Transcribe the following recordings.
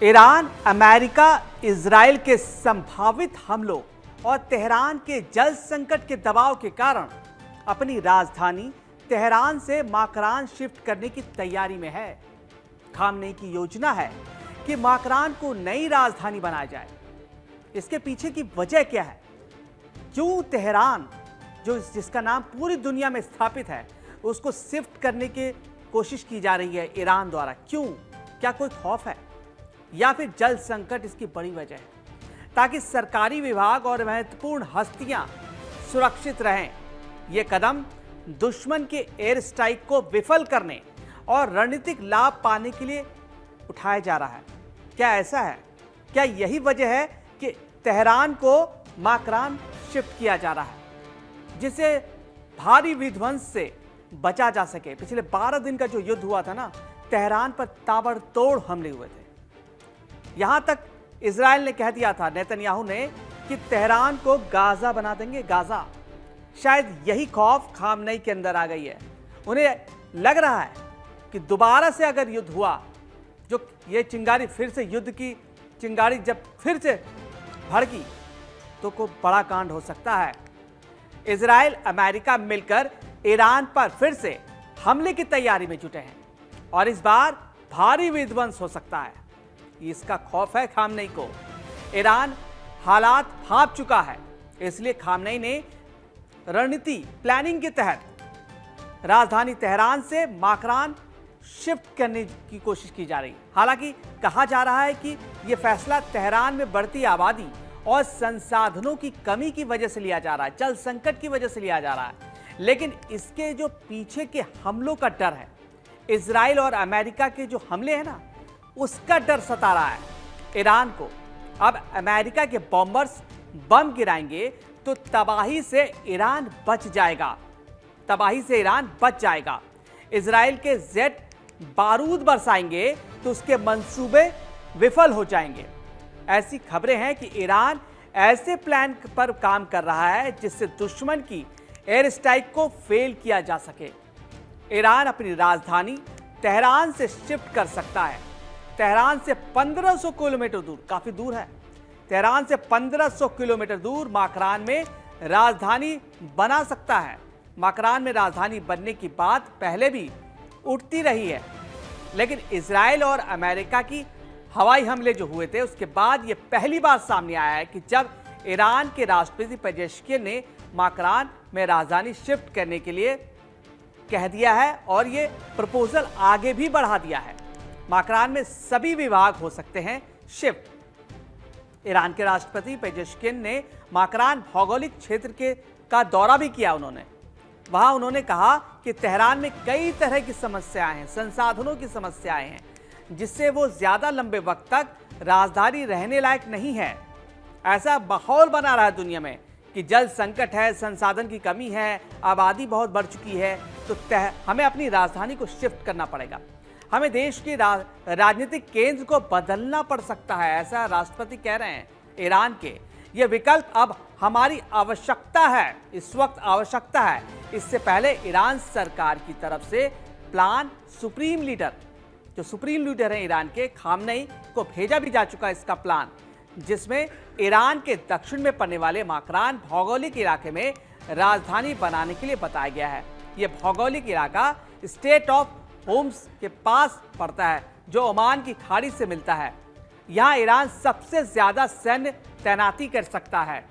Iran, America, Israel के संभावित हमलों और तेहरान के जल संकट के दबाव के कारण अपनी राजधानी तेहरान से माकरान शिफ्ट करने की तैयारी में है। खामनेई की योजना है कि माकरान को नई राजधानी बनाया जाए। इसके पीछे की वजह क्या है? क्यों तेहरान, जिसका नाम पूरी दुनिया में स्थापित है, उसको शिफ्ट करने की कोशिश की जा रही है ईरान द्वारा? क्यों? क्या कोई खौफ है या फिर जल संकट इसकी बड़ी वजह है, ताकि सरकारी विभाग और महत्वपूर्ण हस्तियां सुरक्षित रहें? यह कदम दुश्मन के एयर स्ट्राइक को विफल करने और रणनीतिक लाभ पाने के लिए उठाया जा रहा है। क्या ऐसा है? क्या यही वजह है कि तेहरान को माकरान शिफ्ट किया जा रहा है, जिससे भारी विध्वंस से बचा जा सके? पिछले 12 दिन का जो युद्ध हुआ था ना, तेहरान पर ताबड़तोड़ हमले हुए थे। यहां तक इजराइल ने कह दिया था, नेतन्याहू ने, कि तेहरान को गाजा बना देंगे, गाजा। शायद यही खौफ खामनेई के अंदर आ गई है। उन्हें लग रहा है कि दोबारा से अगर युद्ध हुआ, जो ये चिंगारी फिर से, युद्ध की चिंगारी जब फिर से भड़की, तो कोई बड़ा कांड हो सकता है। इजराइल, अमेरिका मिलकर ईरान पर फिर से हमले की तैयारी में जुटे हैं और इस बार भारी विध्वंस हो सकता है। इसका खौफ है खामनेई को। ईरान हालात भांप चुका है, इसलिए खामनेई ने रणनीति प्लानिंग के तहत राजधानी तेहरान से माकरान शिफ्ट करने की कोशिश की जा रही है। हालांकि कहा जा रहा है कि यह फैसला तेहरान में बढ़ती आबादी और संसाधनों की कमी की वजह से लिया जा रहा है, जल संकट की वजह से लिया जा रहा है। लेकिन इसके जो पीछे के हमलों का डर है, इजराइल और अमेरिका के जो हमले हैं ना, उसका डर सता रहा है ईरान को। अब अमेरिका के बॉम्बर्स बम गिराएंगे तो तबाही से ईरान बच जाएगा, तबाही से ईरान बच जाएगा। इजराइल के जेट बारूद बरसाएंगे तो उसके मंसूबे विफल हो जाएंगे। ऐसी खबरें हैं कि ईरान ऐसे प्लान पर काम कर रहा है जिससे दुश्मन की एयर स्ट्राइक को फेल किया जा सके। ईरान अपनी राजधानी तेहरान से शिफ्ट कर सकता है। तेहरान से 1500 किलोमीटर दूर, काफी दूर है, तेहरान से 1500 किलोमीटर दूर माकरान में राजधानी बना सकता है। माकरान में राजधानी बनने की बात पहले भी उठती रही है, लेकिन इजराइल और अमेरिका की हवाई हमले जो हुए थे, उसके बाद यह पहली बार सामने आया है कि जब ईरान के राष्ट्रपति पेजेश्कियन ने माकरान में राजधानी शिफ्ट करने के लिए कह दिया है और ये प्रपोजल आगे भी बढ़ा दिया है। माकरान में सभी विभाग हो सकते हैं शिफ्ट। ईरान के राष्ट्रपति पेजेश्कियन ने माकरान भौगोलिक क्षेत्र का दौरा भी किया। वहां उन्होंने कहा कि तेहरान में कई तरह की समस्याएं हैं, संसाधनों की समस्याएं हैं, जिससे वो ज्यादा लंबे वक्त तक राजधानी रहने लायक नहीं है। ऐसा माहौल बना रहा है दुनिया में कि जल संकट है, संसाधन की कमी है, आबादी बहुत बढ़ चुकी है, तो हमें अपनी राजधानी को शिफ्ट करना पड़ेगा। हमें देश के राजनीतिक केंद्र को बदलना पड़ सकता है, ऐसा राष्ट्रपति कह रहे हैं ईरान के। यह विकल्प अब हमारी आवश्यकता है, इस वक्त आवश्यकता है। इससे पहले ईरान सरकार की तरफ से प्लान सुप्रीम लीडर हैं ईरान के, खामनेई को भेजा भी जा चुका है इसका प्लान, जिसमें ईरान के दक्षिण में पड़ने वाले माकरान भौगोलिक इलाके में राजधानी बनाने के लिए बताया गया है। यह भौगोलिक इलाका स्टेट ऑफ होम्स के पास पड़ता है, जो ओमान की खाड़ी से मिलता है। यहां ईरान सबसे ज्यादा सैन्य तैनाती कर सकता है।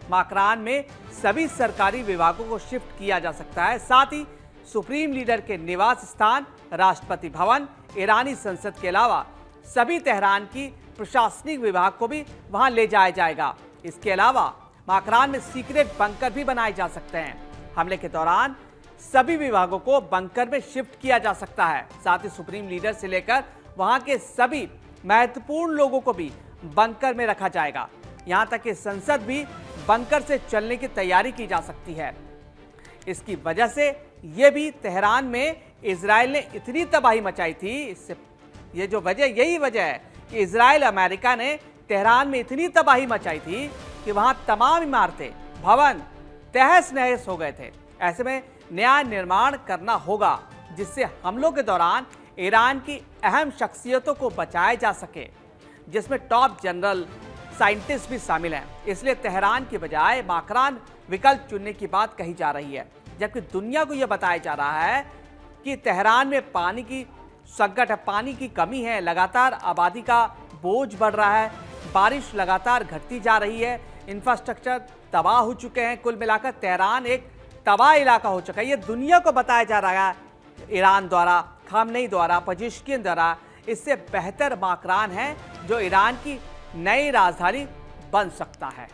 माकरान में सभी सरकारी विभागों को शिफ्ट किया जा सकता है। साथ ही सुप्रीम लीडर के निवास स्थान, राष्ट्रपति भवन, ईरानी संसद के अलावा सभी तेहरान की प्रशासनिक विभाग को भी वहां ले जाया जाएगा। इसके अलावा माकरान में सीक्रेट बंकर भी बनाए जा सकते हैं। हमले के दौरान सभी विभागों को बंकर में शिफ्ट किया जा सकता है। साथ ही सुप्रीम लीडर से लेकर वहां के सभी महत्वपूर्ण लोगों को भी बंकर में रखा जाएगा। यहां तक कि संसद भी बंकर से चलने की तैयारी की जा सकती है। इसकी वजह से यह भी तेहरान में इजराइल ने इतनी तबाही मचाई थी, इससे ये जो वजह, यही वजह है कि इजराइल, अमेरिका ने तेहरान में इतनी तबाही मचाई थी कि वहां तमाम इमारतें, भवन तहस नहस हो गए थे। ऐसे में नया निर्माण करना होगा, जिससे हमलों के दौरान ईरान की अहम शख्सियतों को बचाया जा सके। जिसमें टॉप जनरल साइंटिस्ट भी शामिल हैं। इसलिए तेहरान की बजाय माकरान विकल्प चुनने की बात कही जा रही है, जबकि दुनिया को यह बताया जा रहा है कि तेहरान में पानी की संकट है, पानी की कमी है, लगातार आबादी का बोझ बढ़ रहा है, बारिश लगातार घटती जा रही है, इंफ्रास्ट्रक्चर तबाह हो चुके हैं। कुल मिलाकर तेहरान एक तबाह इलाका हो चुका है। ये दुनिया को बताया जा रहा है ईरान द्वारा, खामनेई द्वारा, पजेश्कियन द्वारा। इससे बेहतर माकरान है जो ईरान की नई राजधानी बन सकता है।